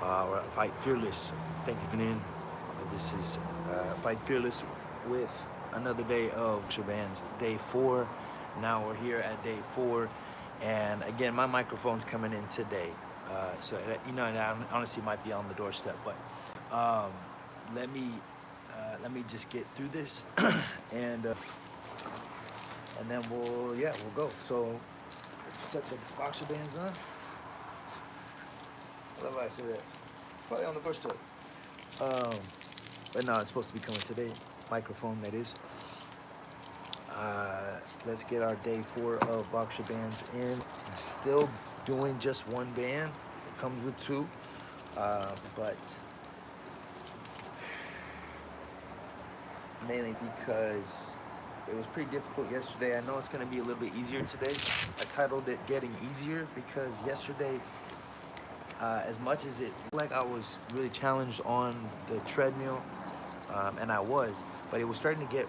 or Fight Fearless. Thank you for tuning in. This is Fight Fearless with another day of Shaban's day 4. Now we're here at day 4, and again, my microphone's coming in today. So that honestly might be on the doorstep, but let me just get through this, and then we'll go. So set the boxer bands on. I love how I say that. It's probably on the doorstep. But no, it's supposed to be coming today. Microphone, that is. Let's get our day 4 of boxer bands in. We're still doing just one band. It comes with 2, but mainly because it was pretty difficult yesterday. I know it's going to be a little bit easier today. I titled it Getting Easier because yesterday, as much as it looked like I was really challenged on the treadmill, and I was, but it was starting to get,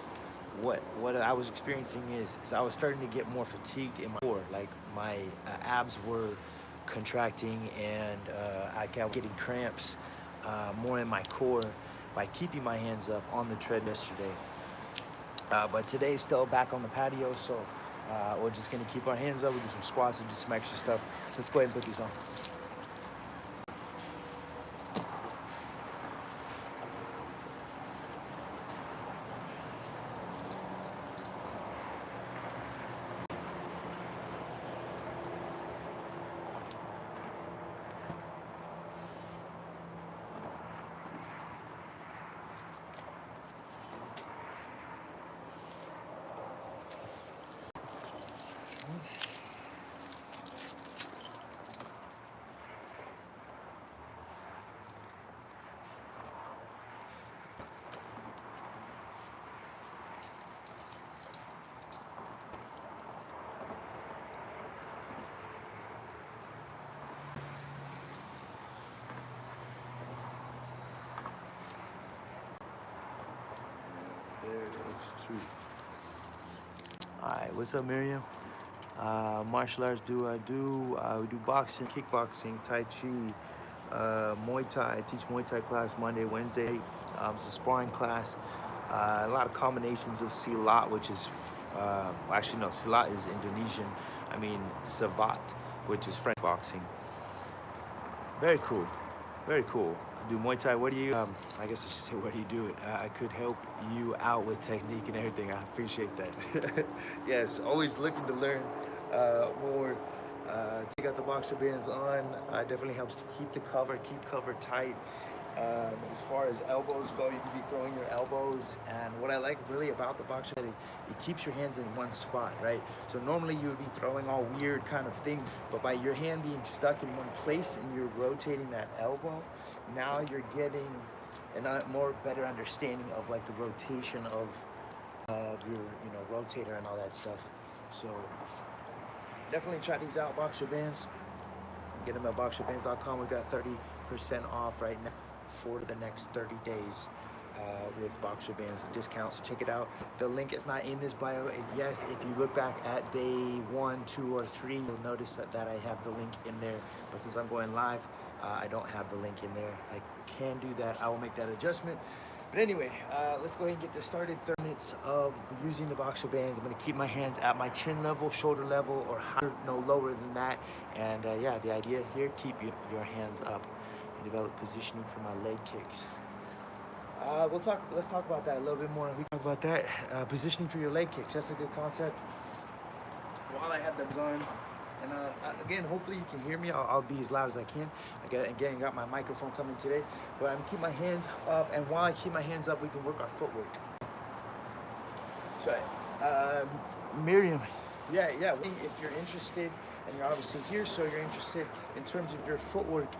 what I was experiencing is I was starting to get more fatigued in my core. Like my abs were contracting, and I kept getting cramps more in my core by keeping my hands up on the tread yesterday. But today's still back on the patio, so we're just gonna keep our hands up. We'll do some squats and do some extra stuff. Let's go ahead and put these on. There's 2. All right, what's up, Miriam? Martial arts do I do? We do boxing, kickboxing, Tai Chi, Muay Thai. I teach Muay Thai class Monday, Wednesday. It's a sparring class. A lot of combinations of silat, which is, actually no, silat is Indonesian. I mean, savat, which is French boxing. Very cool, very cool. I do Muay Thai. What do you, I guess I should say, what do you do? I could help you out with technique and everything. I appreciate that. Yes, always looking to learn more. Take out the boxer bands on. Definitely helps to keep cover tight. As far as elbows go, you can be throwing your elbows, and what I like really about the boxer band, it keeps your hands in one spot, right? So normally you would be throwing all weird kind of things, but by your hand being stuck in one place and you're rotating that elbow, now you're getting a more better understanding of like the rotation of your rotator and all that stuff. So definitely try these out, boxer bands. Get them at boxerbands.com. We got 30% off right now for the next 30 days with boxer bands discount. So check it out. The link is not in this bio. Yes, if you look back at day 1, 2, or 3, you'll notice that I have the link in there. But since I'm going live, I don't have the link in there. I can do that. I will make that adjustment. But anyway, let's go ahead and get this started. 30 minutes of using the boxer bands. I'm going to keep my hands at my chin level, shoulder level, or higher, no lower than that. And yeah, the idea here, keep your hands up and develop positioning for my leg kicks. Let's talk about that a little bit more. We talk about that, positioning for your leg kicks. That's a good concept. While I have them on, and again, hopefully you can hear me. I'll be as loud as I can. Again, got my microphone coming today, but I'm gonna keep my hands up, and while I keep my hands up, we can work our footwork. So, Miriam, yeah. If you're interested, and you're obviously here, so you're interested in terms of your footwork,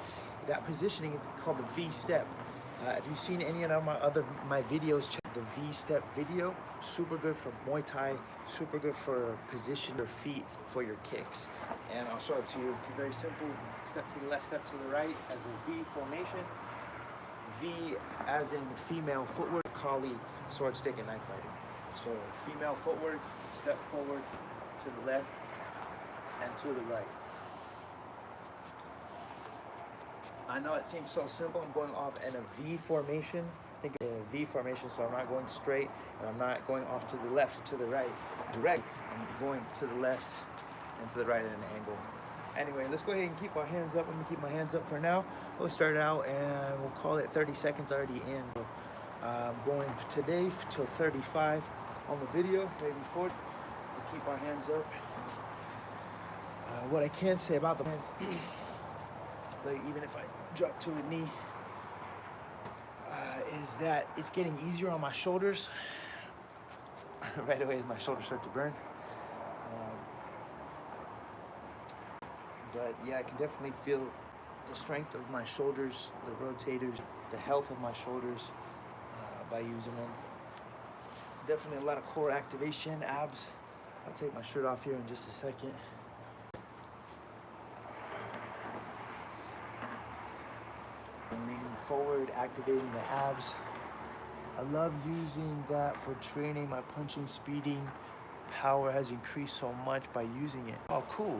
that positioning is called the V step. If you've seen any of my videos, check the V step video. Super good for Muay Thai, super good for position your feet for your kicks. And I'll show it to you. It's very simple. Step to the left, step to the right as a V formation. V as in female footwork, Kali, sword, stick, and knife fighting. So female footwork, step forward to the left and to the right. I know it seems so simple. I'm going off in a V formation. Think in a V formation, so I'm not going straight and I'm not going off to the left or to the right direct. I'm going to the left and to the right at an angle. Anyway, let's go ahead and keep our hands up. I'm gonna keep my hands up for now. We'll start out and we'll call it 30 seconds already in. I'm going today till 35 on the video, maybe 40. We'll keep our hands up. What I can say about the hands, like even if I drop to a knee, is that it's getting easier on my shoulders. Right away as my shoulders start to burn. But yeah, I can definitely feel the strength of my shoulders, the rotators, the health of my shoulders by using them. Definitely a lot of core activation, abs. I'll take my shirt off here in just a second. I'm leaning forward, activating the abs. I love using that for training. My punching, speeding, power has increased so much by using it. Oh, cool.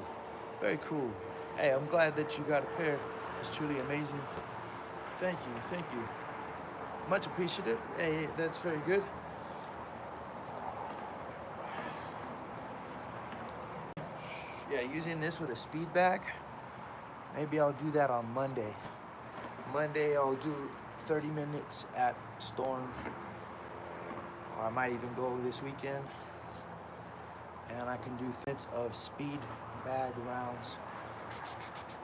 Very cool. Hey, I'm glad that you got a pair. It's truly amazing. Thank you, thank you. Much appreciative. Hey, that's very good. Yeah, using this with a speed bag. Maybe I'll do that on Monday. Monday I'll do 30 minutes at Storm. Or I might even go this weekend. And I can do minutes of speed bag rounds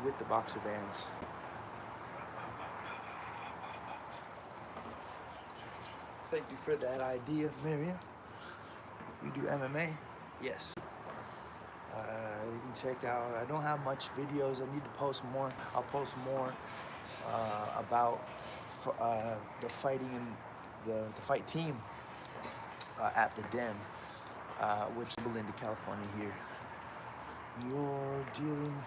with the boxer bands. Thank you for that idea, Miriam. You do MMA? Yes. You can check out, I don't have much videos. I need to post more. I'll post more about the fighting and the fight team at the Den, which is into California here. You're dealing.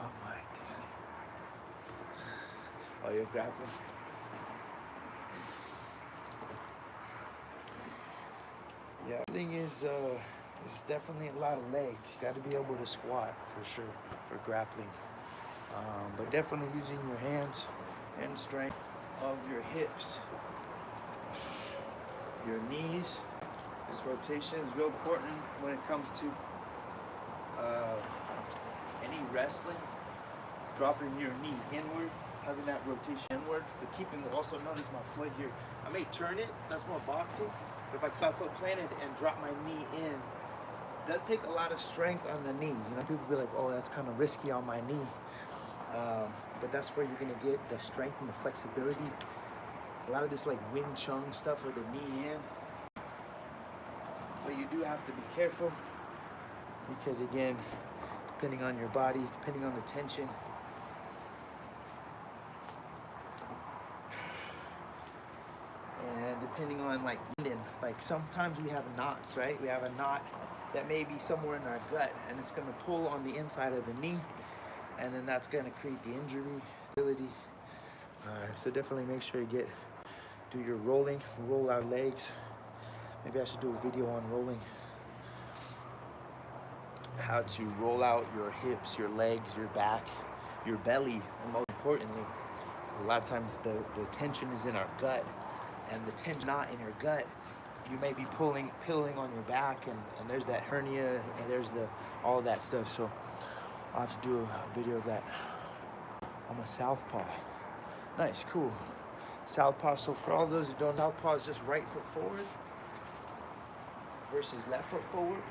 Oh my daddy. Oh, you're grappling. Yeah, the thing is, it's definitely a lot of legs. You got to be able to squat for sure for grappling. But definitely using your hands and strength of your hips, your knees. This rotation is real important when it comes to any wrestling. Dropping your knee inward, having that rotation inward, but keeping also notice my foot here. I may turn it, that's more boxing, but if I keep my foot planted and drop my knee in, it does take a lot of strength on the knee. You know, people be like, oh, that's kind of risky on my knee. But that's where you're gonna get the strength and the flexibility. A lot of this like Wing Chun stuff with the knee in. But you do have to be careful because again, depending on your body, depending on the tension, and depending on like sometimes we have knots, right? We have a knot that may be somewhere in our gut and it's gonna pull on the inside of the knee and then that's gonna create the injury ability. So definitely make sure you do your rolling, roll our legs. Maybe I should do a video on rolling. How to roll out your hips, your legs, your back, your belly, and most importantly, a lot of times the tension is in our gut, and the tension not in your gut, you may be pulling on your back, and there's that hernia, and there's all that stuff. So I'll have to do a video of that. I'm a southpaw. Nice, cool. Southpaw. So for all those who don't know, southpaw is just right foot forward versus left foot forward.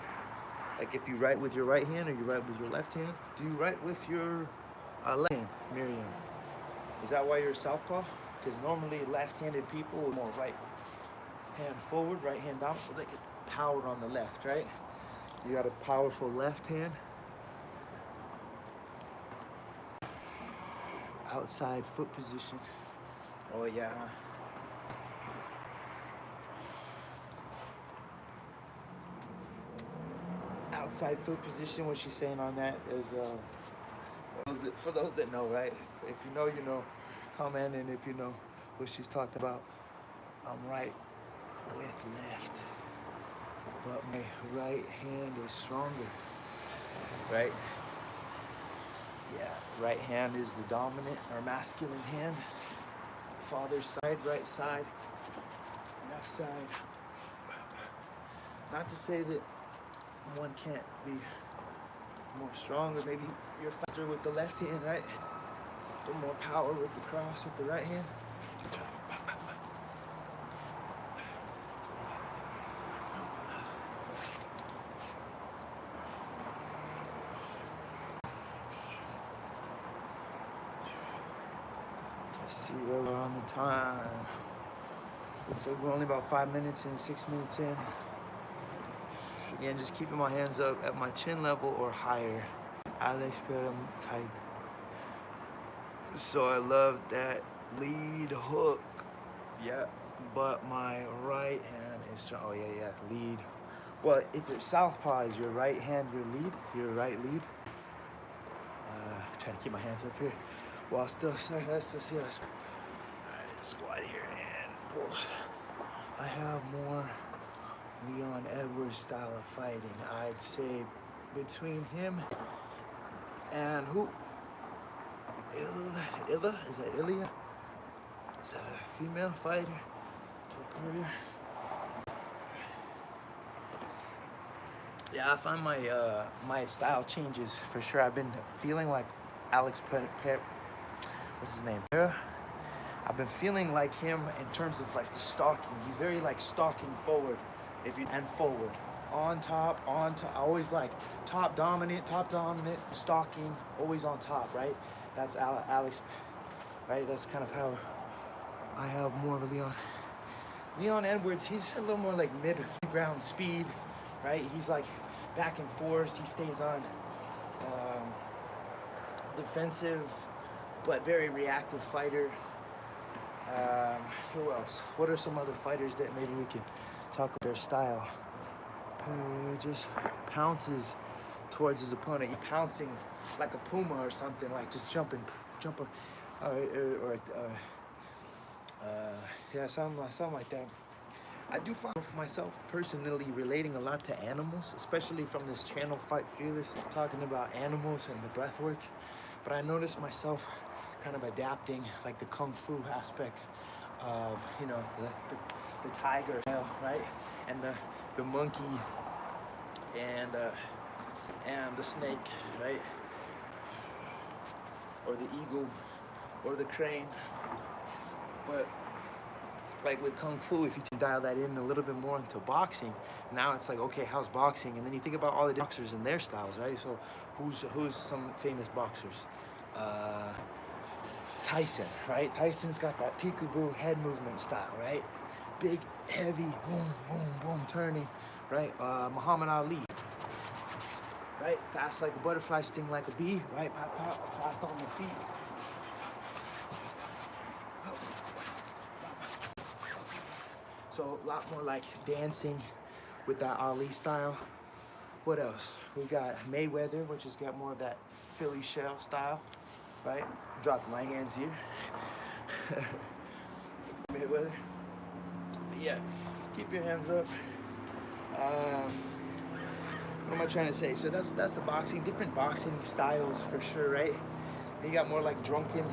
Like if you write with your right hand or you write with your left hand, do you write with your left hand, Miriam? Is that why you're a southpaw? Because normally left-handed people are more right hand forward, right hand down, so they can power on the left, right? You got a powerful left hand. Outside foot position. Oh yeah. Outside foot position, what she's saying on that is, for those that know, right? If you know, you know. Comment, and if you know what she's talking about. I'm right with left, but my right hand is stronger, right? Yeah, right hand is the dominant or masculine hand. Father's side, right side, left side. Not to say that one can't be more stronger. Maybe you're faster with the left hand, right? A little more power with the cross with the right hand. Let's see where we're on the time. Looks like we're only about 5 minutes in, 6 minutes in. Again, just keeping my hands up at my chin level or higher. Alex Perem type. So I love that lead hook. Yeah, but my right hand is strong. Oh yeah, lead. Well, if you're southpaw, is your right hand your lead? Your right lead? Trying to keep my hands up here. While still saying, let's see. All right, squat here and pulls. I have more Leon Edwards style of fighting. I'd say between him and who? Illa? Is that Ilya? Is that a female fighter? Yeah, I find my my style changes for sure. I've been feeling like Alex what's his name? I've been feeling like him in terms of like the stalking. He's very like stalking forward, and forward, on top, always like top dominant, stalking, always on top, right? That's Alex, right? That's kind of how I have more of a Leon. Leon Edwards, he's a little more like mid-ground speed, right? He's like back and forth. He stays on defensive, but very reactive fighter. Who else? What are some other fighters that maybe we can talk about their style? Just pounces towards his opponent. He's pouncing like a puma or something, like just jumping, yeah, something like that. I do find myself personally relating a lot to animals, especially from this channel, Fight Fearless, talking about animals and the breath work. But I noticed myself kind of adapting like the kung fu aspects of, you know, the tiger, right? And the monkey and the snake, right? Or the eagle or the crane. But like with kung fu, if you can dial that in a little bit more into boxing, now it's like, okay, how's boxing? And then you think about all the boxers and their styles, right? So who's some famous boxers? Tyson, right? Tyson's got that peekaboo head movement style, right? Big, heavy, boom, boom, boom, turning, right? Muhammad Ali, right? Fast like a butterfly, sting like a bee, right? Pop, pop, fast on the feet. So a lot more like dancing with that Ali style. What else? We got Mayweather, which has got more of that Philly shell style, right? Drop my hands here. Mayweather. But yeah, keep your hands up. What am I trying to say? So that's the boxing, different boxing styles for sure, right? You got more like drunken,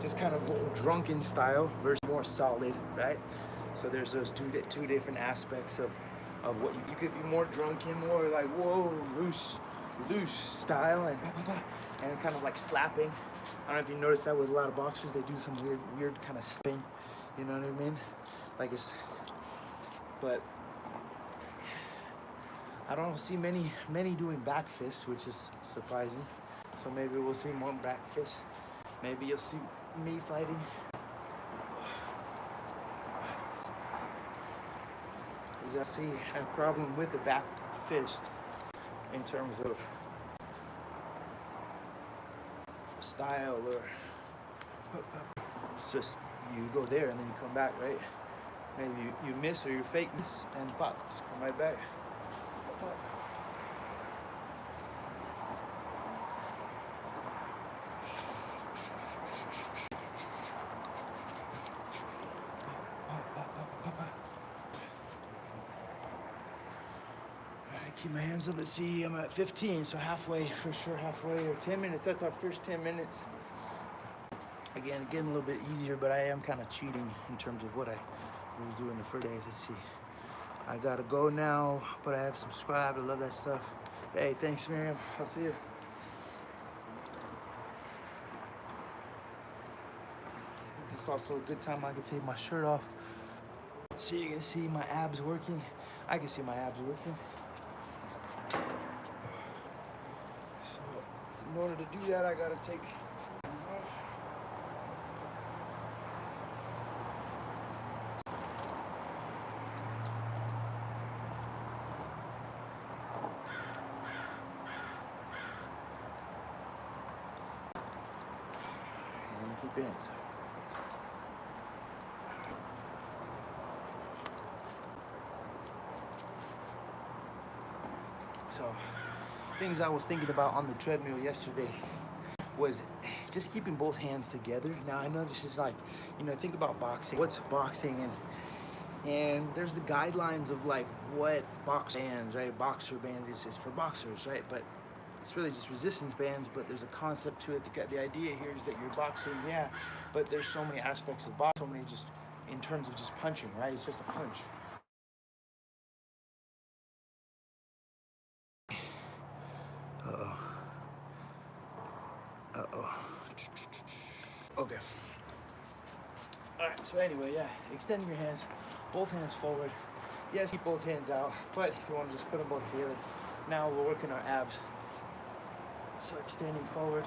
just kind of drunken style versus more solid, right? So there's those two different aspects of what you could be more drunken, more like whoa, loose style, and kind of like slapping. I don't know if you noticed that with a lot of boxers, they do some weird kind of spin. You know what I mean? Like it's, but I don't see many doing back fists, which is surprising. So maybe we'll see more back fists. Maybe you'll see me fighting. I see a problem with the back fist in terms of style, or it's just you go there and then you come back, right? Maybe you miss or you fake miss and pop, just come right back. Pop. Keep my hands up. Let's see, I'm at 15, so halfway, for sure halfway, or 10 minutes. That's our first 10 minutes. Again, getting a little bit easier, but I am kind of cheating in terms of what I was doing the first days. Let's see. I gotta go now, but I have subscribed. I love that stuff. Hey, thanks, Miriam. I'll see you. This is also a good time I can take my shirt off so you can see my abs working. I can see my abs working. So in order to do that, I gotta take them off. And keep your hands up. So, things I was thinking about on the treadmill yesterday was just keeping both hands together. Now I know this is like, you know, think about boxing. What's boxing? And there's the guidelines of like what box bands, right? Boxer bands is for boxers, right? But it's really just resistance bands, but there's a concept to it. The idea here is that you're boxing, yeah, but there's so many aspects of boxing, so many just in terms of just punching, right? It's just a punch. Okay. All right, so anyway, yeah, extending your hands, both hands forward. Yes, keep both hands out, but if you want to just put them both together. Now we're working our abs. So extending forward.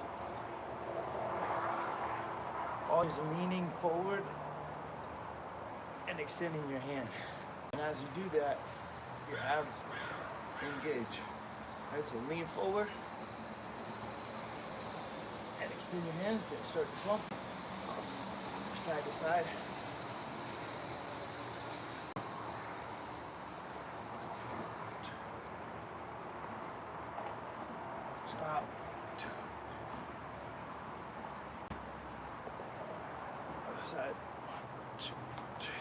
Always leaning forward and extending your hand. And as you do that, your abs engage. All right, so lean forward and extend your hands, then start to pump side to side. Stop. Other side. 1, 2, 3.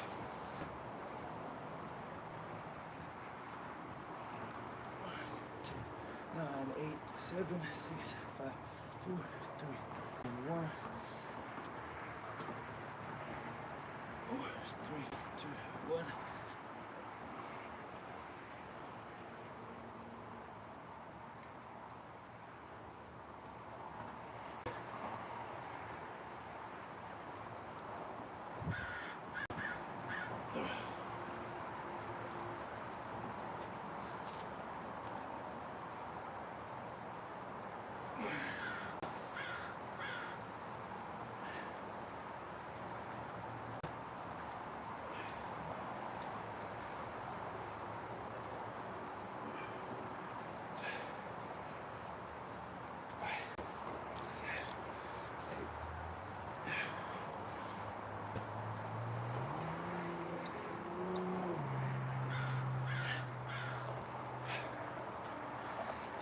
9, 8, 7, 6, 5, 4, 3, 1. 4, 3, 2, 1.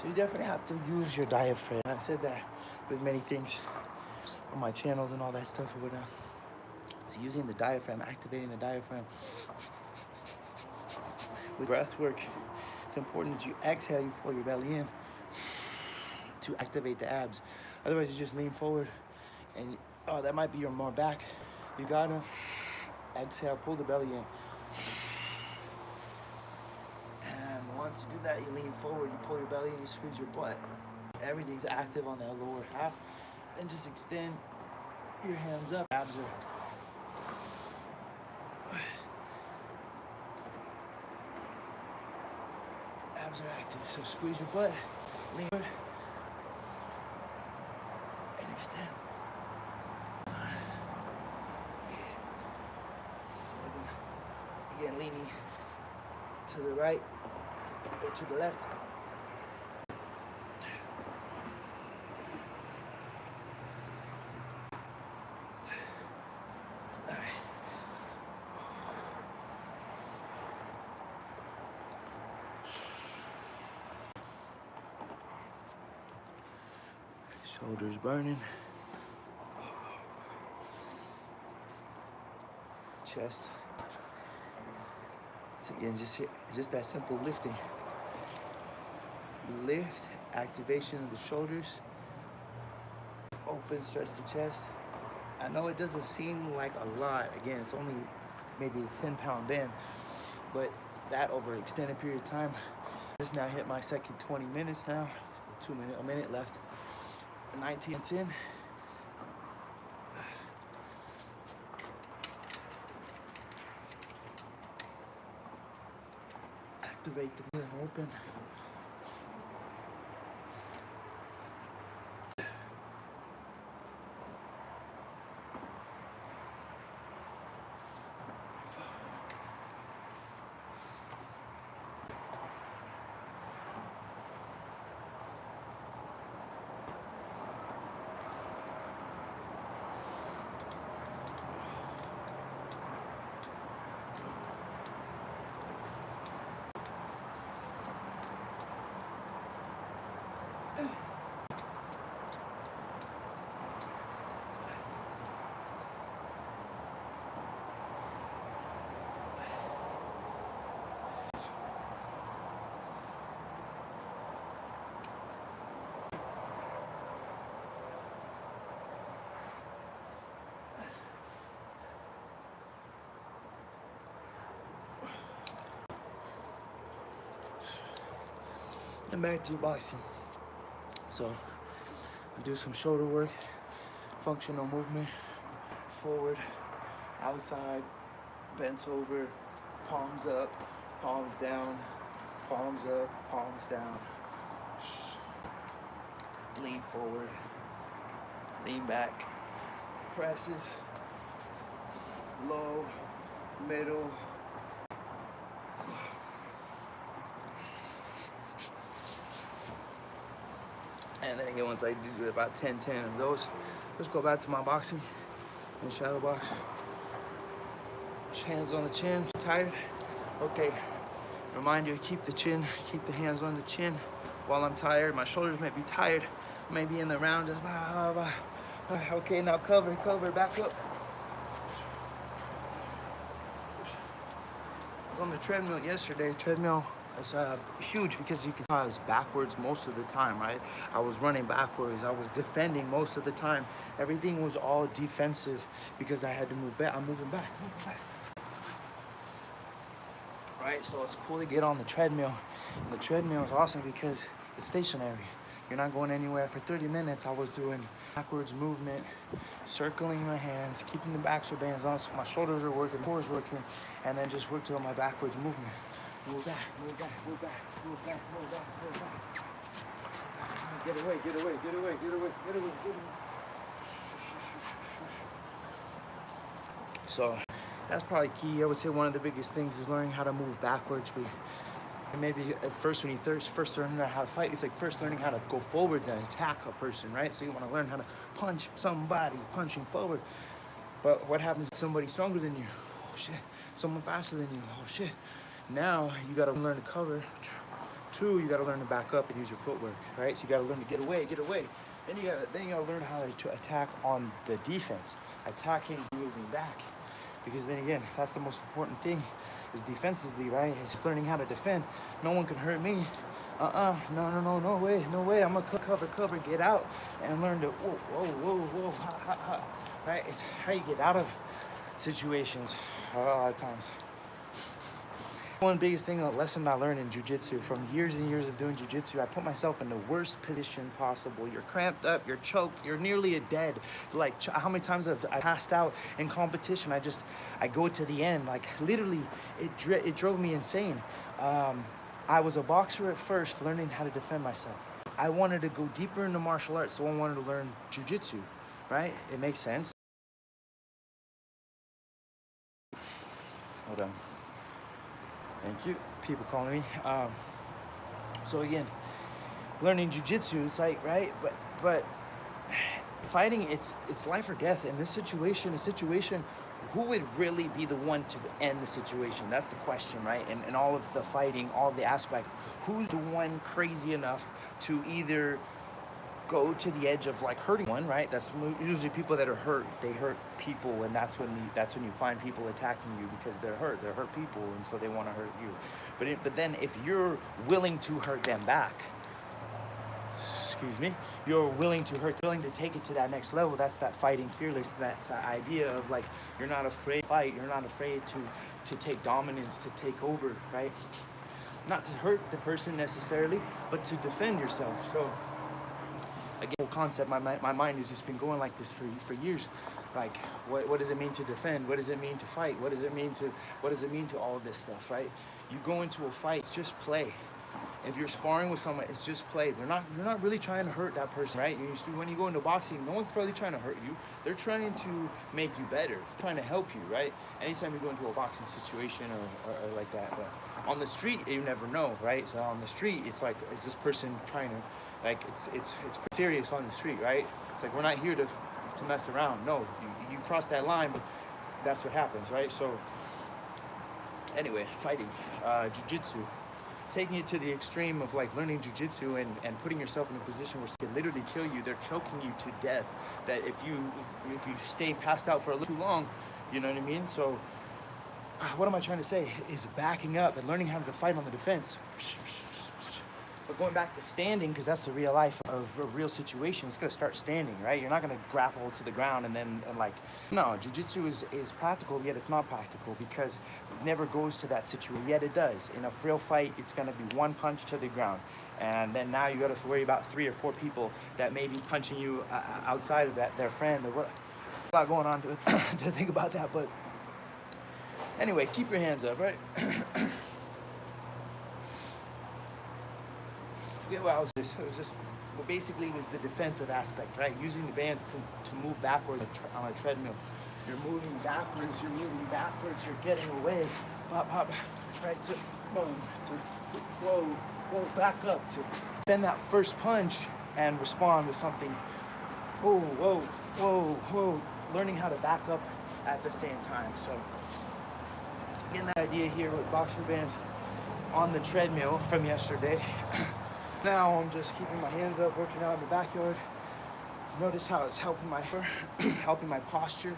So you definitely have to use your diaphragm. I said that with many things on my channels and all that stuff or whatnot. So using the diaphragm, activating the diaphragm. With breath work, it's important that you exhale, you pull your belly in to activate the abs. Otherwise you just lean forward and, oh, that might be your more back. You gotta exhale, pull the belly in. Once you do that, you lean forward, you pull your belly and you squeeze your butt. Everything's active on that lower half. Then just extend your hands up. Abs are active. So squeeze your butt, lean forward, and extend. 9, 8, 7. Again, leaning to the right or to the left. All right. Shoulders burning. Chest. So again, just that simple lifting. lift, activation of the shoulders, open, stretch the chest. I know it doesn't seem like a lot. Again, it's only maybe a 10-pound band, but that over an extended period of time. Just now hit my second 20 minutes now, a minute left, 19 and 10. Activate the band open. And back to boxing. So I do some shoulder work, functional movement, forward, outside, bent over, palms up, palms down, palms up, palms down. Lean forward, lean back, presses, low, middle. And then again, once I do about 10 of those, let's go back to my boxing and shadow box. Hands on the chin, tired. Okay, reminder, keep the chin, keep the hands on the chin while I'm tired. My shoulders may be tired, maybe in the round, just blah, blah, blah. Okay, now cover, back up. I was on the treadmill yesterday. Treadmill is huge because you can see I was backwards most of the time, right? I was running backwards. I was defending most of the time. Everything was all defensive because I had to move back. I'm moving back. Right, so it's cool to get on the treadmill. And the treadmill is awesome because it's stationary. You're not going anywhere. For 30 minutes, I was doing backwards movement, circling my hands, keeping the backside bands on so my shoulders are working, core is working, and then just work till my backwards movement. Move back, move back, move back, move back, move back, move back. Get away, get away, get away, get away, get away, get away. So that's probably key. I would say one of the biggest things is learning how to move backwards. And maybe at first when you first learn how to fight, it's like first learning how to go forwards and attack a person, right? So you want to learn how to punch somebody, punching forward. But what happens if somebody's stronger than you? Oh shit. Someone faster than you? Oh shit. Now you got to learn to cover. 2, you got to learn to back up and use your footwork, right? So you got to learn to get away, get away. Then you got to learn how to attack on the defense, attacking, moving back. Because then again, that's the most important thing, is defensively, right? It's learning how to defend. No one can hurt me. No way. I'm gonna cover, get out, and learn to whoa, ha. Right? It's how you get out of situations a lot of times. One biggest thing, a lesson I learned in jiu-jitsu from years and years of doing jiu-jitsu, I put myself in the worst position possible. You're cramped up, you're choked, you're nearly dead. Like how many times have I passed out in competition? I go to the end. Like literally, it drove me insane. I was a boxer at first, learning how to defend myself. I wanted to go deeper into martial arts, so I wanted to learn jiu-jitsu, right? It makes sense. Hold on. Thank you. People calling me. So again, learning jiu-jitsu is like, right? But fighting, it's life or death. In this situation, who would really be the one to end the situation? That's the question, right? And all of the fighting, all the aspect, who's the one crazy enough to either go to the edge of like hurting one, right? That's usually people that are hurt. They hurt people, and that's when you find people attacking you because they're hurt people, and so they want to hurt you. But then if you're willing to hurt them back, excuse me, you're willing to hurt, willing to take it to that next level. That's that fighting fearless. That's that idea of like, you're not afraid to fight. You're not afraid to take dominance, to take over, right? Not to hurt the person necessarily, but to defend yourself. So again, whole concept, my mind has just been going like this for years. Like, what does it mean to defend? What does it mean to fight? What does it mean to all of this stuff, right? You go into a fight, it's just play. If you're sparring with someone, it's just play. You're not really trying to hurt that person, right? When you go into boxing, no one's really trying to hurt you. They're trying to make you better, trying to help you, right? Anytime you go into a boxing situation or like that. But on the street, you never know, right? So on the street, it's like, is this person trying to, like, it's pretty serious on the street, right? It's like, we're not here to mess around. No, you cross that line, but that's what happens, right? So anyway, fighting, jiu-jitsu, taking it to the extreme of like learning jiu-jitsu and putting yourself in a position where it can literally kill you. They're choking you to death. That if you stay passed out for a little too long, you know what I mean? So what am I trying to say? Is backing up and learning how to fight on the defense. But going back to standing, because that's the real life of a real situation, it's gonna start standing, right? You're not gonna grapple to the ground and like, no, jiu-jitsu is practical, yet it's not practical, because it never goes to that situation, yet it does. In a real fight, it's gonna be one punch to the ground. And then now you gotta worry about 3 or 4 people that may be punching you outside of that, their friend, or what. A lot going on to think about that, but anyway, keep your hands up, right? Well, it was just well, basically it was the defensive aspect, right? Using the bands to move backwards on a treadmill. You're moving backwards, you're getting away, pop, pop, right, to boom, to whoa, back up, to defend that first punch and respond with something, whoa, learning how to back up at the same time. So getting that idea here with boxer bands on the treadmill from yesterday. Now I'm just keeping my hands up, working out in the backyard. Notice how it's helping my posture.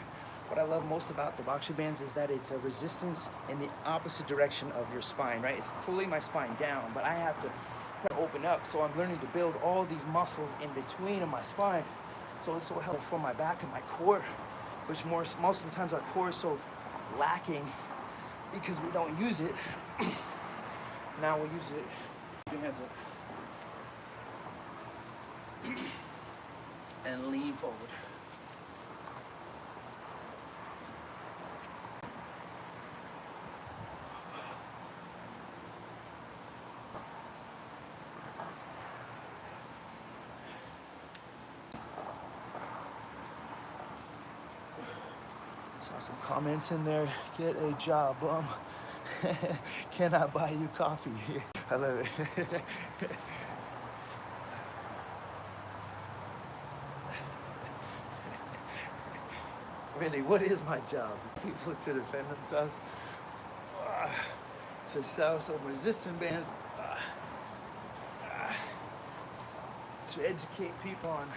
What I love most about the boxer bands is that it's a resistance in the opposite direction of your spine, right? It's pulling my spine down, but I have to open up. So I'm learning to build all these muscles in between of my spine. So it's so helpful for my back and my core, which most of the times our core is so lacking because we don't use it. Now we'll use it. Keep your hands up. And lean forward. Saw some comments in there. Get a job, bum. Can I buy you coffee? I love it. Really, what is my job? People to defend themselves, to sell some resistance bands, to educate people on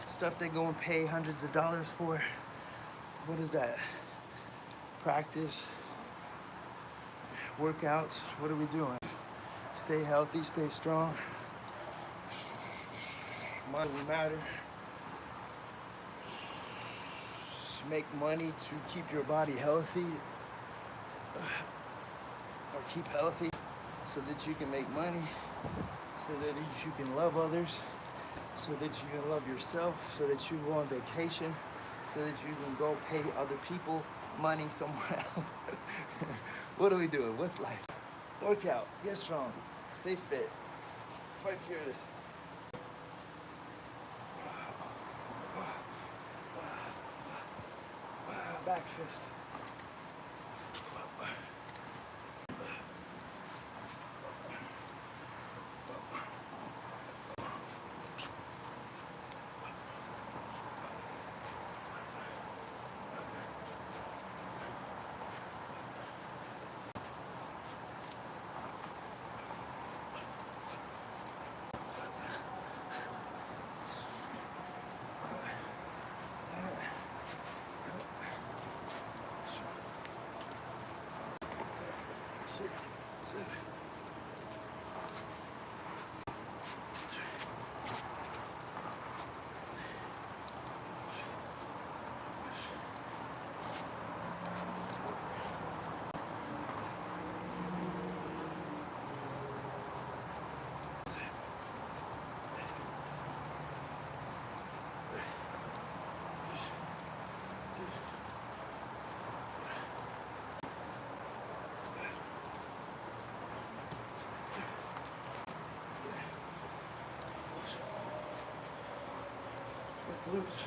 stuff they go and pay hundreds of dollars for. What is that? Practice, workouts, what are we doing? Stay healthy, stay strong. Money matter. Make money to keep your body healthy, or keep healthy so that you can make money, so that you can love others, so that you can love yourself, so that you can go on vacation, so that you can go pay other people money somewhere else. What are we doing? What's life? Work out, get strong, stay fit, fight fearless. Back fist. Six, seven. glutes.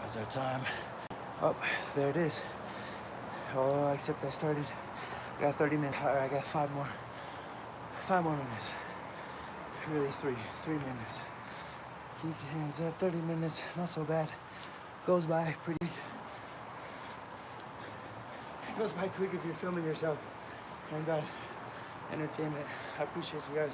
That's our time. Oh, there it is. Oh, except I started. I got 30 minutes. I got 5 more. 5 more minutes. Really, three minutes. Keep your hands up. 30 minutes. Not so bad. Goes by pretty. Goes by quick if you're filming yourself. Thank God. Entertainment. I appreciate you guys.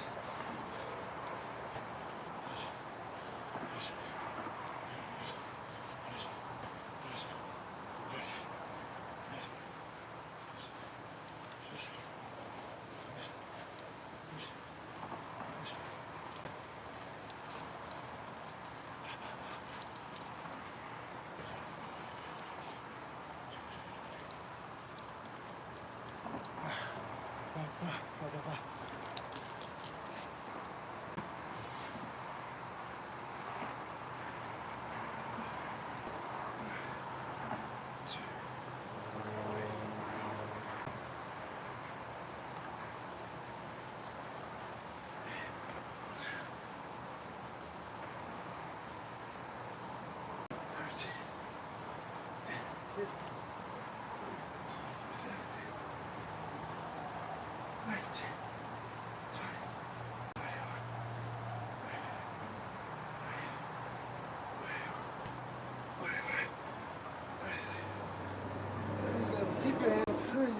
Keep your hands up. 20,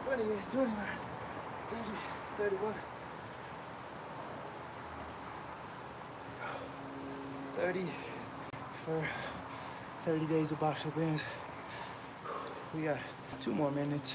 28, 29, 30, 31. 30 for 30 days of boxer bands. We got 2 more minutes.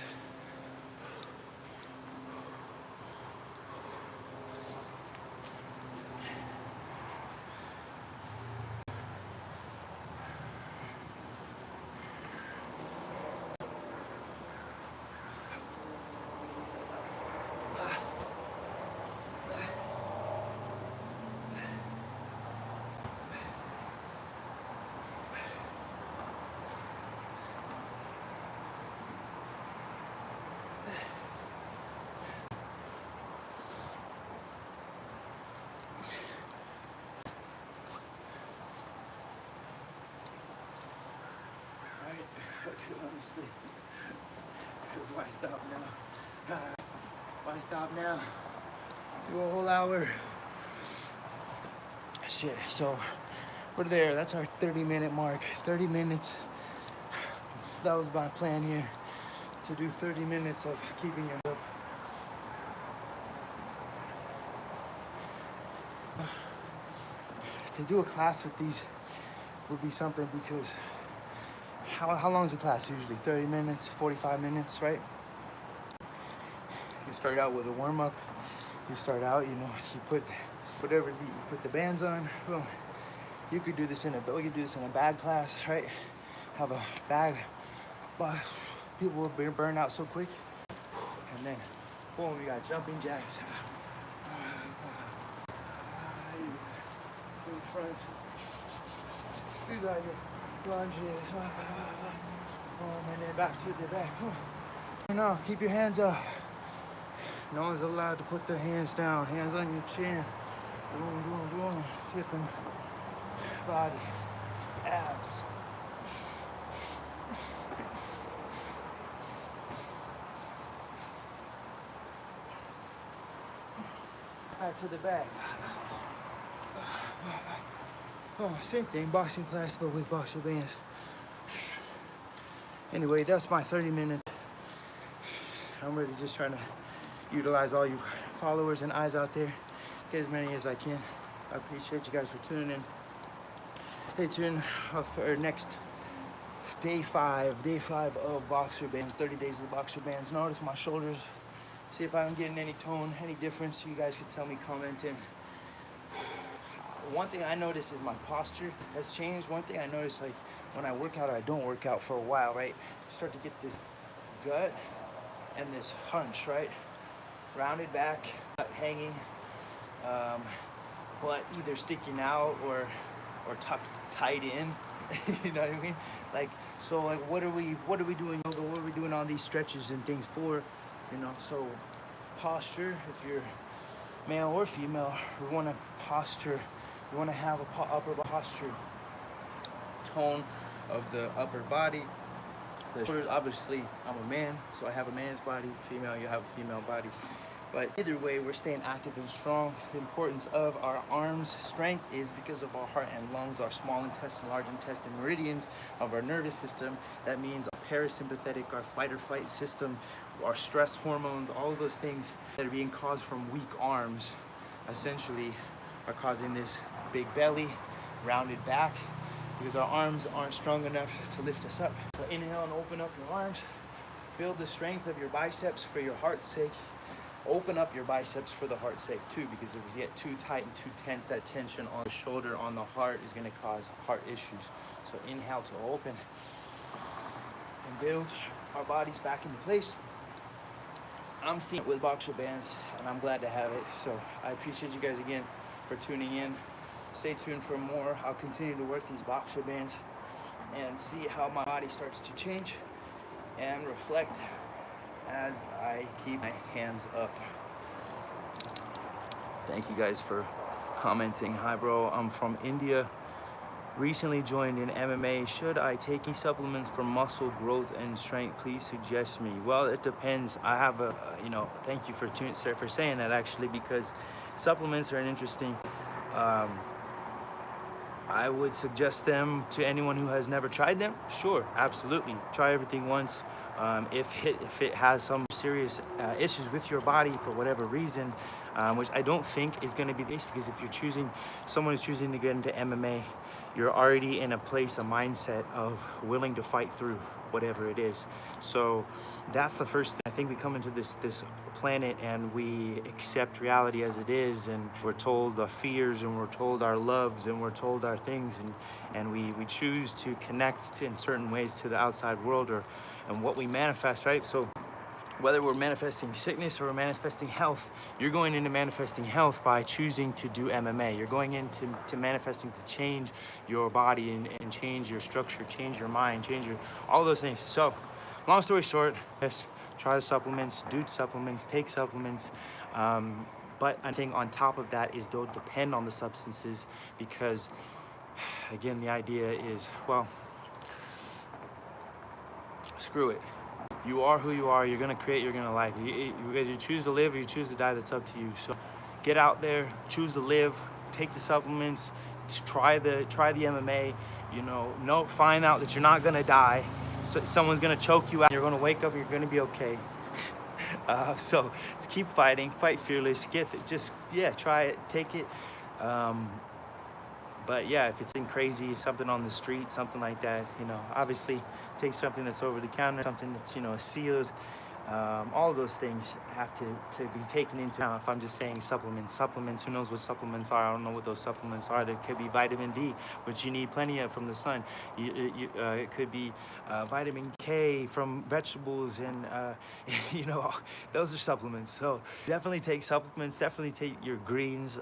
Honestly, why stop now? Why stop now? Do a whole hour. Shit, so we're there. That's our 30-minute mark. 30 minutes. That was my plan here, to do 30 minutes of keeping it up. To do a class with these would be something, because how long is a class usually? 30 minutes, 45 minutes, right? You start out with a warm-up. You start out, you know, you put whatever, you put the bands on. Boom. You could do this in a bag class, right? Have a bag, but people will burn out so quick. And then, boom, we got jumping jacks. Fronts. You got your lunges. And then back to the back. No, keep your hands up. No one's allowed to put their hands down. Hands on your chin. Boom. Different body. Abs. Back to the back. Oh, same thing, boxing class, but with boxer bands. Anyway, that's my 30 minutes. I'm really just trying to utilize all you followers and eyes out there, get as many as I can. I appreciate you guys for tuning in. Stay tuned for next day five of boxer bands, 30 days of the boxer bands. Notice my shoulders, see if I'm getting any tone, any difference. You guys can tell me, comment in. one thing I notice is my posture has changed. One thing I notice, like when I work out or I don't work out for a while, right? You start to get this gut and this hunch, right? Rounded back, not hanging, but either sticking out or tucked tight in. You know what I mean? Like, so like what are we doing yoga? What are we doing all these stretches and things for? You know, so posture, if you're male or female, we want to posture, we want to have a upper posture tone of the upper body. The shoulders, obviously I'm a man, so I have a man's body. Female, you have a female body. But either way, we're staying active and strong. The importance of our arms' strength is because of our heart and lungs, our small intestine, large intestine, meridians of our nervous system. That means our parasympathetic, our fight or flight system, our stress hormones, all of those things that are being caused from weak arms, essentially are causing this big belly, rounded back, because our arms aren't strong enough to lift us up. So inhale and open up your arms. Build the strength of your biceps for your heart's sake. Open up your biceps for the heart's sake too, because if you get too tight and too tense, that tension on the shoulder, on the heart is gonna cause heart issues. So inhale to open and build our bodies back into place. I'm seeing it with boxer bands and I'm glad to have it. So I appreciate you guys again for tuning in. Stay tuned for more. I'll continue to work these boxer bands and see how my body starts to change and reflect as I keep my hands up. Thank you guys for commenting. Hi bro, I'm from India. Recently joined in MMA. Should I take any supplements for muscle growth and strength? Please suggest me. Well, it depends. I have a, thank you for saying that actually, because supplements are an interesting, I would suggest them to anyone who has never tried them. Sure, absolutely. Try everything once. If it has some serious issues with your body for whatever reason, which I don't think is going to be the case, because if you're someone who's choosing to get into MMA, you're already in a place, a mindset of willing to fight through whatever it is. So that's the first thing. I think we come into this planet and we accept reality as it is, and we're told the fears and we're told our loves and we're told our things, and we choose to connect in certain ways to the outside world and what we manifest, right? So whether we're manifesting sickness or we're manifesting health, you're going into manifesting health by choosing to do MMA. You're going into manifesting to change your body and change your structure, change your mind, all those things. So long story short, yes, try the supplements, do supplements, take supplements. But I think on top of that is don't depend on the substances, because again, the idea is, well, screw it. You are who you are. You're gonna create, you're gonna like. You choose to live or you choose to die, that's up to you. So get out there, choose to live, take the supplements, try the MMA, find out that you're not gonna die. So someone's gonna choke you out, you're gonna wake up, you're gonna be okay. So just keep fighting, fight fearless, try it, take it. But yeah, if it's crazy, something on the street, something like that, obviously take something that's over the counter, something that's, sealed. All of those things have to be taken into account. If I'm just saying supplements, who knows what supplements are? I don't know what those supplements are. There could be vitamin D, which you need plenty of from the sun. It could be vitamin K from vegetables, and those are supplements. So definitely take supplements, definitely take your greens,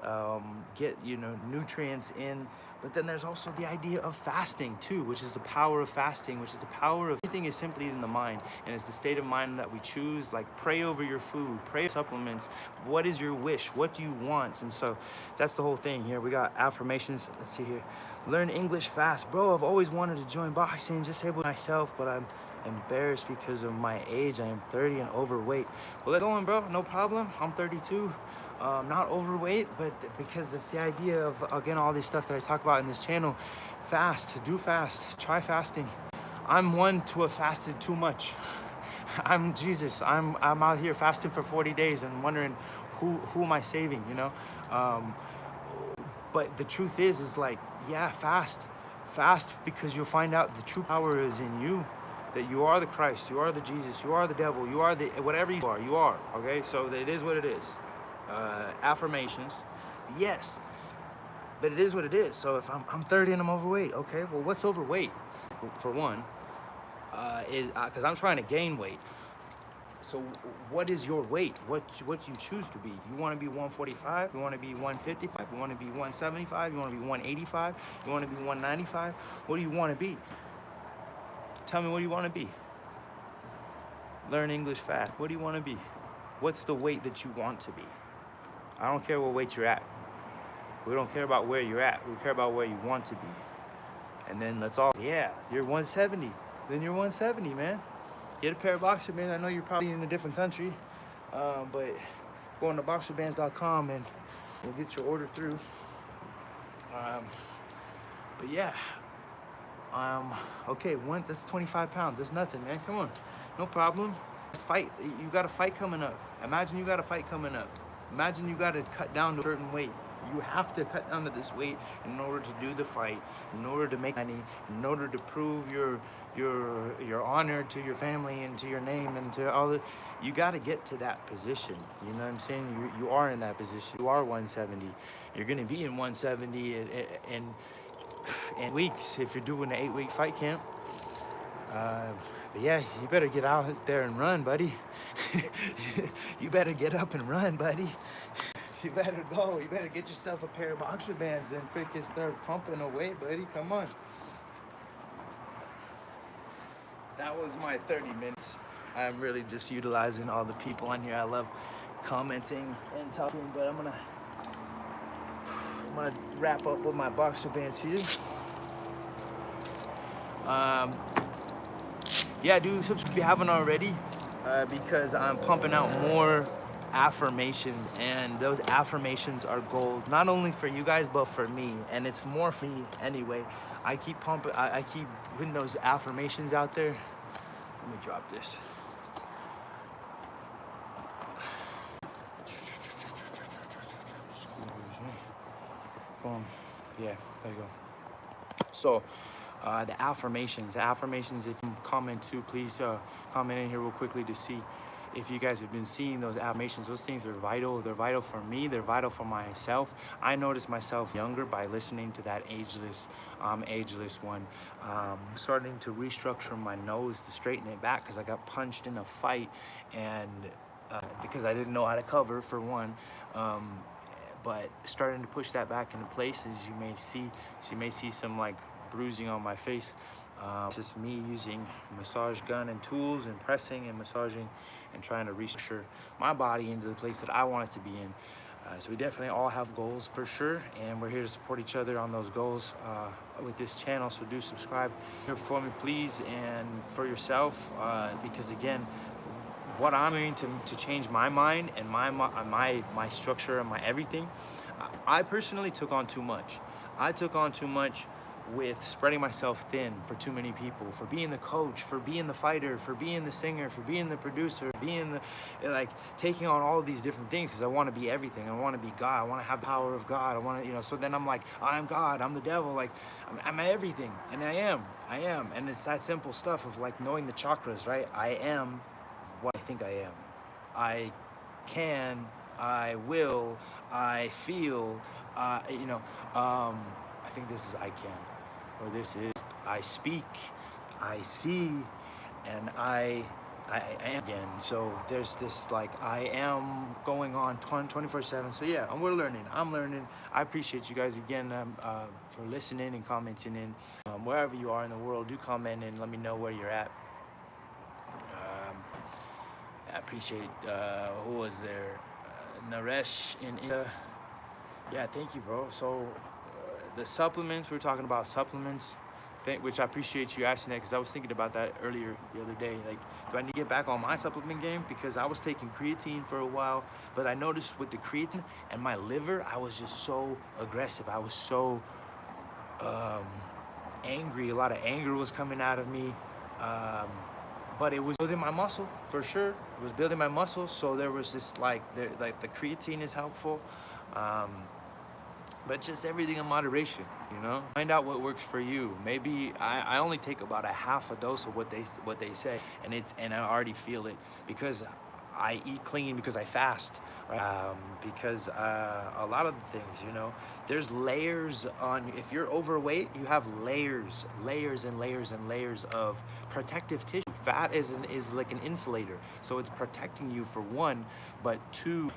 get nutrients in. But then there's also the idea of fasting too, which is the power of fasting, which is the power of everything is simply in the mind. And it's the state of mind that we choose. Like, pray over your food, pray supplements. What is your wish? What do you want? And so that's the whole thing here. We got affirmations. Let's see here. Learn English fast. Bro, I've always wanted to join boxing, just able myself, but I'm embarrassed because of my age. I am 30 and overweight. Well, let's go on, bro. No problem. I'm 32. Not overweight, but because that's the idea of, again, all this stuff that I talk about in this channel. Do fast, try fasting. I'm one to have fasted too much. I'm Jesus. I'm out here fasting for 40 days and wondering who am I saving, but the truth is like, yeah, fast because you'll find out the true power is in you, that you are the Christ, you are the Jesus, you are the devil, you are the whatever you are, okay? So it is what it is. Affirmations. Yes, but it is what it is. So if I'm 30 and I'm overweight, okay, well, what's overweight? For one, is because I'm trying to gain weight. So what is your weight? What you choose to be? You want to be 145? You want to be 155? You want to be 175? You want to be 185? You want to be 195? What do you want to be? Tell me, what do you want to be? Learn English fast. What do you want to be? What's the weight that you want to be? I don't care what weight you're at. We don't care about where you're at. We care about where you want to be. And then let's all, yeah, you're 170. Then you're 170, man. Get a pair of boxer bands. I know you're probably in a different country, but go on to boxerbands.com and you'll get your order through. But yeah, okay, that's 25 pounds. That's nothing, man. Come on, no problem. Let's fight. You got a fight coming up. Imagine you got a fight coming up. Imagine you got to cut down to a certain weight. You have to cut down to this weight in order to do the fight, in order to make money, in order to prove your honor to your family and to your name and to all the. You got to get to that position. You know what I'm saying? You are in that position. You are 170. You're gonna be in 170 in weeks if you're doing an 8-week fight camp. But yeah, you better get out there and run, buddy. You better get up and run, buddy. You better go. You better get yourself a pair of boxer bands and freaking start pumping away, buddy. Come on. That was my 30 minutes. I'm really just utilizing all the people on here. I love commenting and talking, but I'm gonna wrap up with my boxer bands here. Yeah, do subscribe if you haven't already, because I'm pumping out more affirmations, and those affirmations are gold, not only for you guys but for me, and it's more for me anyway. I keep pumping, I keep putting those affirmations out there. Let me drop this. Boom. Yeah, there you go. So the affirmations, if you comment too, please comment in here real quickly to see if you guys have been seeing those affirmations. Those things are vital. They're vital for me. They're vital for myself. I noticed myself younger by listening to that ageless one. Starting to restructure my nose to straighten it back because I got punched in a fight, and because I didn't know how to cover, for one. But starting to push that back into place, as you may see some like bruising on my face. Just me using massage gun and tools and pressing and massaging and trying to restructure my body into the place that I want it to be in. So we definitely all have goals for sure, and we're here to support each other on those goals with this channel. So do subscribe here for me, please, and for yourself, because again, what I'm doing to change my mind and my structure and my everything, I personally took on too much. I took on too much with spreading myself thin for too many people, for being the coach, for being the fighter, for being the singer, for being the producer, being the, like, taking on all of these different things because I want to be everything. I want to be God. I want to have the power of God. I want to, so then I'm like, I'm God, I'm the devil, like, I'm everything, and I am, and it's that simple stuff of like knowing the chakras, right? I am what I think I am. I can, I will, I feel, I think this is I can, or this is I speak, I see, and I am again. So there's this like I am going on 24/7. So yeah, I'm learning. I appreciate you guys again for listening and commenting in. Wherever you are in the world, do comment and let me know where you're at. I appreciate, who was there? Naresh in India. Yeah, thank you, bro. So the supplements, we were talking about supplements, which I appreciate you asking that, because I was thinking about that earlier the other day. Like, do I need to get back on my supplement game? Because I was taking creatine for a while, but I noticed with the creatine and my liver, I was just so aggressive. I was so angry. A lot of anger was coming out of me. But it was building my muscle, for sure. It was building my muscle, so there was this, the creatine is helpful. But just everything in moderation, Find out what works for you. Maybe I only take about a half a dose of what they say, and I already feel it, because I eat clean because I fast, right? Because a lot of the things, you know, there's layers on, if you're overweight, you have layers and layers of protective tissue. Fat is like an insulator, so it's protecting you for one, but two,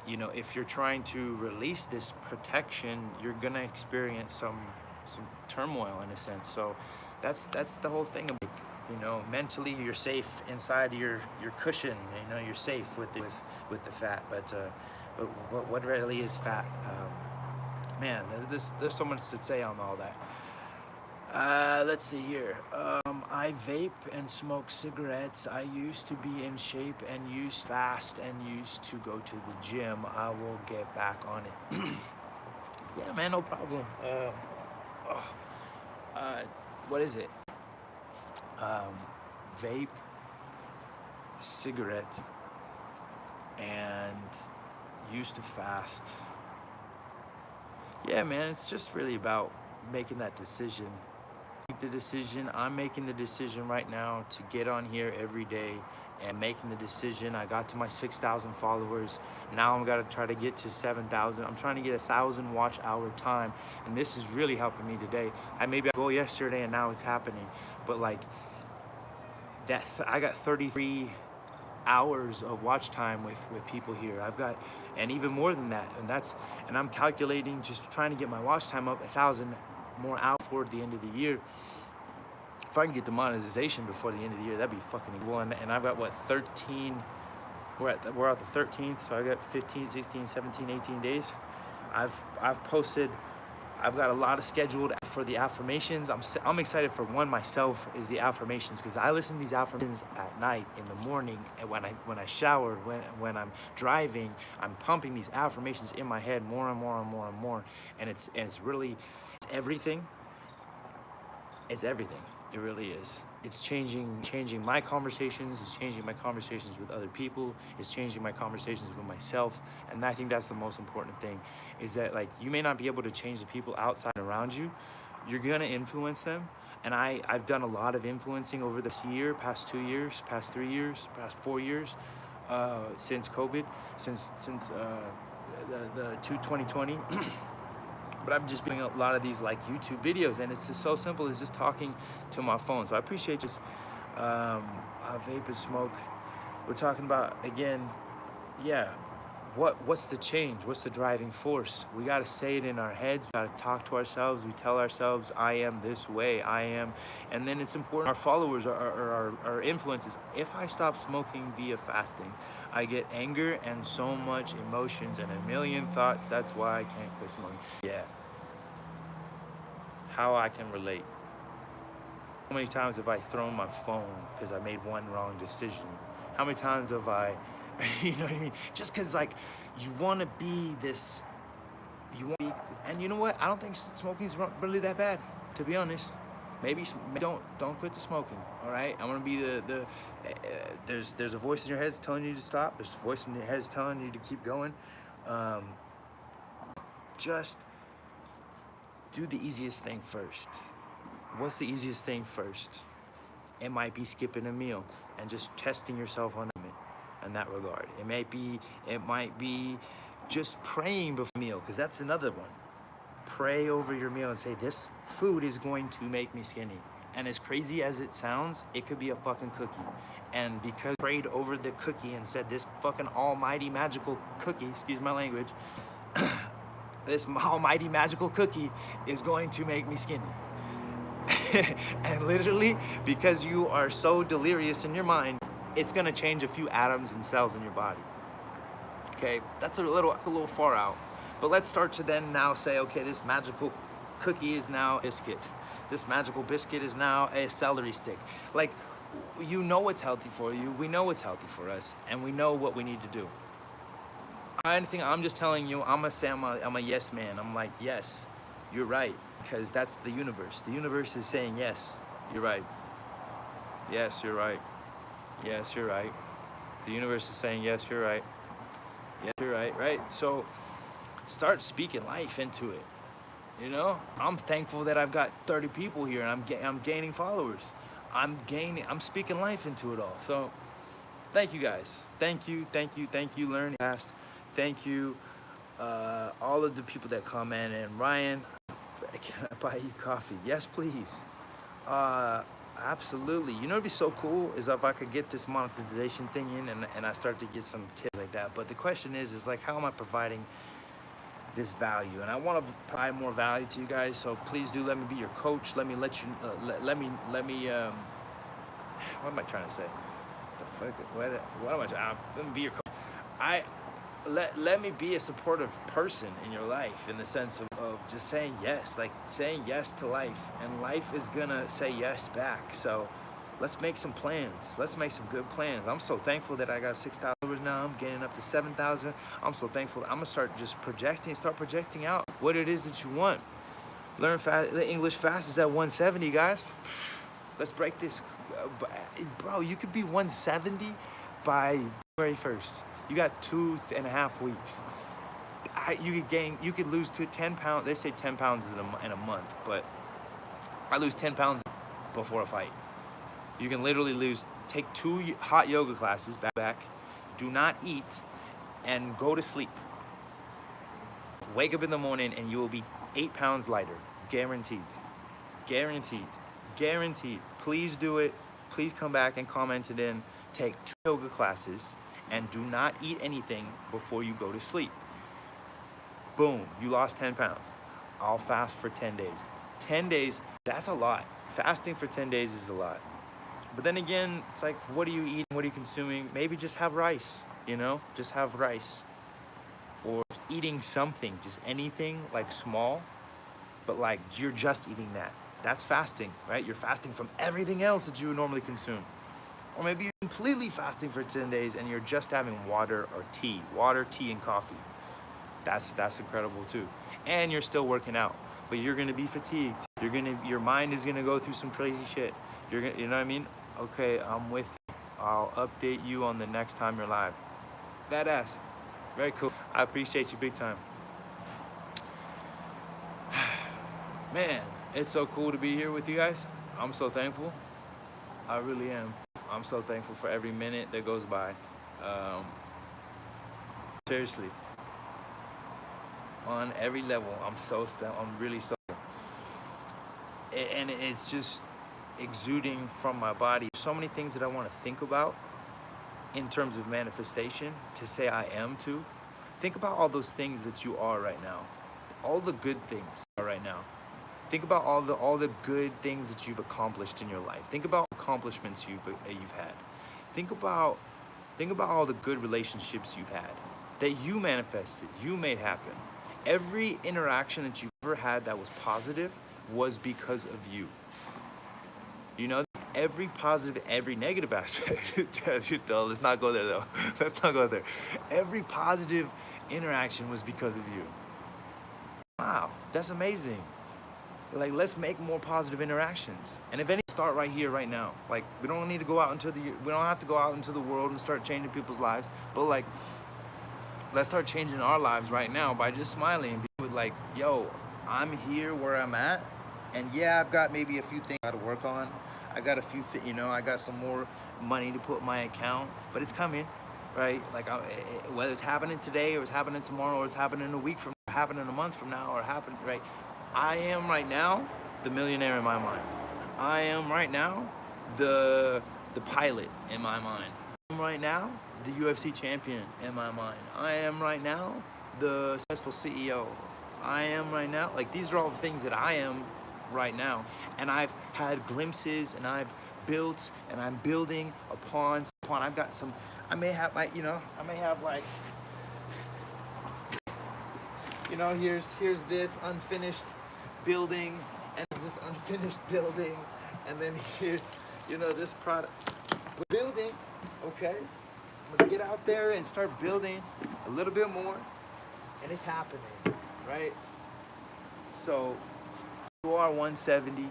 you know, if you're trying to release this protection, you're gonna experience some turmoil in a sense. So that's the whole thing. You know, mentally you're safe inside your cushion. You know, you're safe with the fat. But what really is fat? Man, there's so much to say on all that. Let's see here. I vape and smoke cigarettes. I used to be in shape and used to fast and used to go to the gym. I will get back on it. Yeah, man, no problem. What is it? Vape, cigarette, and used to fast. Yeah, man, it's just really about making that decision. The decision, I'm making the decision right now to get on here every day and making the decision. I got to my 6,000 followers. Now I'm gotta try to get to 7,000. I'm trying to get 1,000 watch hour time, and this is really helping me today. I go yesterday and now it's happening, but like that, I got 33 hours of watch time with people here. I've got, and even more than that, and I'm calculating, just trying to get my watch time up 1,000 more out for the end of the year. If I can get the monetization before the end of the year, that'd be fucking cool. And I've got what, 13, we're at the 13th, so I got 15, 16, 17, 18 days. I've posted, I've got a lot of scheduled for the affirmations. I'm excited for one myself is the affirmations, because I listen to these affirmations at night, in the morning, and when I shower, when I'm driving, I'm pumping these affirmations in my head more and more and more and more, and it's really, it's everything. It's everything. It really is. It's changing my conversations. It's changing my conversations with other people. It's changing my conversations with myself. And I think that's the most important thing, is that, like, you may not be able to change the people outside around you. You're gonna influence them. And I've done a lot of influencing over this year, past 2 years, past 3 years, past 4 years, since COVID, since the 2020. But I'm just doing a lot of these like YouTube videos, and it's just so simple as just talking to my phone. So I appreciate just I vape and smoke. We're talking about, again, yeah, what's the change? What's the driving force? We got to say it in our heads. We got to talk to ourselves. We tell ourselves, I am this way, I am. And then it's important, our followers, our influences. If I stop smoking via fasting, I get anger and so much emotions and a million thoughts. That's why I can't quit smoking. Yeah. How I can relate. How many times have I thrown my phone because I made one wrong decision? How many times have I, you know what I mean? Just because, like, you want to be this, you want to be, and you know what? I don't think smoking's really that bad, to be honest. Maybe don't quit the smoking, all right? I'm gonna be there's a voice in your head that's telling you to stop. There's a voice in your head that's telling you to keep going. Just do the easiest thing first. What's the easiest thing first? It might be skipping a meal and just testing yourself on it in that regard. It might be just praying before a meal, because that's another one. Pray over your meal and say, this food is going to make me skinny. And as crazy as it sounds, it could be a fucking cookie. And because I prayed over the cookie and said, this fucking almighty magical cookie, excuse my language, this almighty magical cookie is going to make me skinny. And literally, because you are so delirious in your mind, it's gonna change a few atoms and cells in your body. Okay, that's a little far out. But let's start to then now say, okay, this magical cookie is now a biscuit. This magical biscuit is now a celery stick. Like, you know what's healthy for you, we know what's healthy for us, and we know what we need to do. Anything, I'm just telling you, I'm gonna say I'm a yes man. I'm like, yes, you're right, because that's the universe. The universe is saying, yes, you're right. Yes, you're right. Yes, you're right. The universe is saying, yes, you're right. Yes, you're right, right? So start speaking life into it. You know, I'm thankful that I've got 30 people here and I'm gaining followers. I'm speaking life into it all. So thank you guys. Thank you, learning fast. Thank you, all of the people that comment. And Ryan, can I buy you coffee? Yes, please. Absolutely. You know what'd be so cool is if I could get this monetization thing in and I start to get some tips like that. But the question is like, how am I providing this value? And I want to provide more value to you guys. So please do let me be your coach. Let me what am I trying to say? What am I trying? Let me be your coach. Let me be a supportive person in your life, in the sense of just saying yes, like saying yes to life, and life is gonna say yes back. So let's make some plans. Let's make some good plans. I'm so thankful that I got 6,000 now. I'm getting up to 7,000. I'm so thankful. I'm gonna start just start projecting out what it is that you want. Learn fast. The English fast is at 170, guys. Let's break this, bro. You could be 170 by January 1st. You got 2.5 weeks. You could lose to 10 pounds. They say 10 pounds in a month, but I lose 10 pounds before a fight. You can literally take 2 hot yoga classes back, do not eat, and go to sleep. Wake up in the morning and you will be 8 pounds lighter, guaranteed. Guaranteed. Guaranteed. Please do it. Please come back and comment it in. Take 2 yoga classes and do not eat anything before you go to sleep. Boom, you lost 10 pounds. I'll fast for 10 days. 10 days, that's a lot. Fasting for 10 days is a lot. But then again, it's like, what are you eating? What are you consuming? Maybe just have rice, you know? Just have rice. Or eating something, just anything like small, but like you're just eating that. That's fasting, right? You're fasting from everything else that you would normally consume. Or maybe you're completely fasting for 10 days and you're just having water or tea. Water, tea, and coffee. That's incredible too. And you're still working out, but you're gonna be fatigued. Your mind is gonna go through some crazy shit. You know what I mean? Okay, I'm with you. I'll update you on the next time you're live. Badass. Very cool. I appreciate you big time. Man, it's so cool to be here with you guys. I'm so thankful. I really am. I'm so thankful for every minute that goes by. Seriously. On every level, I'm really so. And it's just exuding from my body. So many things that I want to think about in terms of manifestation, to say I am to. Think about all those things that you are right now. All the good things are right now. Think about all the good things that you've accomplished in your life. Think about accomplishments you've had. Think about all the good relationships you've had that you manifested, you made happen. Every interaction that you've ever had that was positive was because of you. You know, every positive, every negative aspect. Let's not go there though. Let's not go there. Every positive interaction was because of you. Wow, that's amazing. Like, let's make more positive interactions. And if any, start right here, right now. Like, we don't need to go out we don't have to go out into the world and start changing people's lives. But like, let's start changing our lives right now by just smiling and being with like, yo, I'm here where I'm at. And yeah, I've got maybe a few things I got to work on. I got a few, I got some more money to put in my account, but it's coming, right? Like, whether it's happening today or it's happening tomorrow or it's happening a week from now, happening a month from now or happening, right? I am right now the millionaire in my mind. I am right now the pilot in my mind. I am right now the UFC champion in my mind. I am right now the successful CEO. I am right now, like, these are all the things that I am right now. And I've had glimpses and I've built and I'm building upon. I've got some, I may have like, here's this unfinished building and this unfinished building, and then here's, this product building. Okay, I'm gonna get out there and start building a little bit more, and it's happening, right? So you are 170.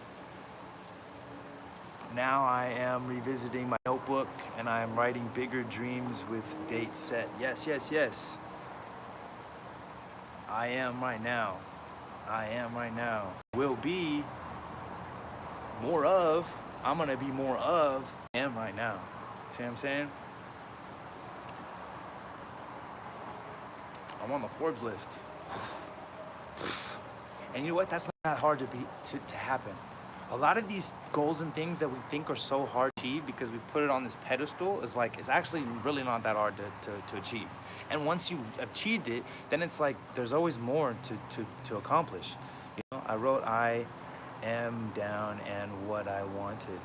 Now I am revisiting my notebook and I am writing bigger dreams with dates set. Yes, yes, yes. I am right now. I am right now. Will be more of. I'm gonna be more of. I am right now. See what I'm saying? I'm on the Forbes list. And you know what? That's not that hard to happen. A lot of these goals and things that we think are so hard to achieve because we put it on this pedestal is like, it's actually really not that hard to achieve. And once you achieved it, then it's like there's always more to accomplish. You know, I wrote I am down and what I wanted.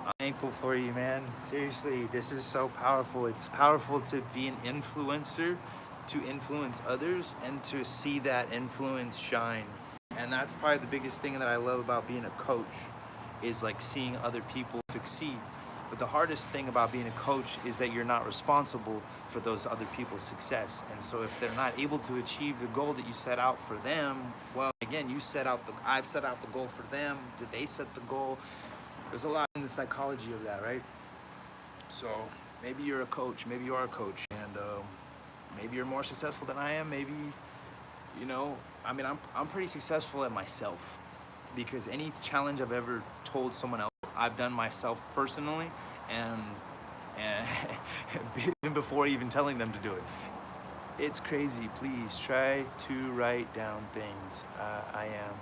I'm thankful for you, man. Seriously, this is so powerful. It's powerful to be an influencer, to influence others, and to see that influence shine. And that's probably the biggest thing that I love about being a coach, is like seeing other people succeed. But the hardest thing about being a coach is that you're not responsible for those other people's success. And so if they're not able to achieve the goal that you set out for them, well, again, I've set out the goal for them. Did they set the goal? There's a lot in the psychology of that, right? So maybe you're a coach, maybe you are a coach, and maybe you're more successful than I am. Maybe, you know, I mean, I'm pretty successful at myself, because any challenge I've ever told someone else, I've done myself personally, and even before even telling them to do it. It's crazy. Please try to write down things. I am.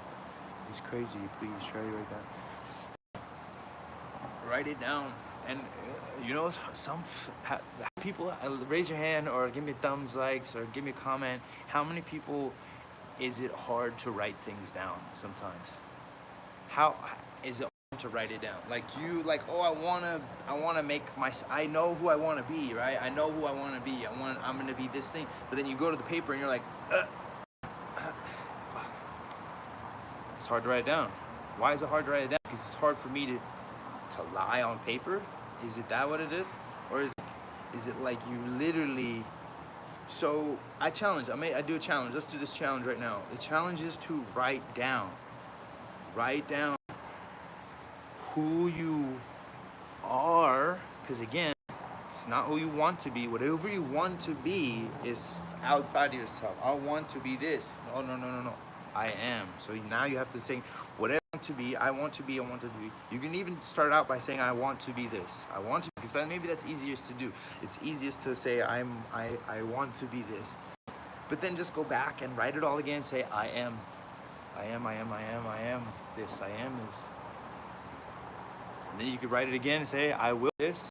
It's crazy. Please try to write down. Write it down. And you know, some people, raise your hand or give me thumbs likes or give me a comment. How many people is it hard to write things down sometimes? How is it hard to write it down? Like you, like, oh, I wanna make I know who I wanna be, right? I know who I wanna be. I'm gonna be this thing. But then you go to the paper and you're like, fuck. It's hard to write it down. Why is it hard to write it down? Because it's hard for me to lie on paper. Is it that what it is? Or is it like you literally? So I challenge, I do a challenge. Let's do this challenge right now. The challenge is to write down who you are, because again, it's not who you want to be. Whatever you want to be is outside of yourself. I want to be this. No. I am. So now you have to say, whatever I want to be, I want to be. You can even start out by saying, I want to be this. I want to, because maybe that's easiest to do. It's easiest to say, I want to be this. But then just go back and write it all again. Say, I am this. I am this. And then you could write it again and say, I will this.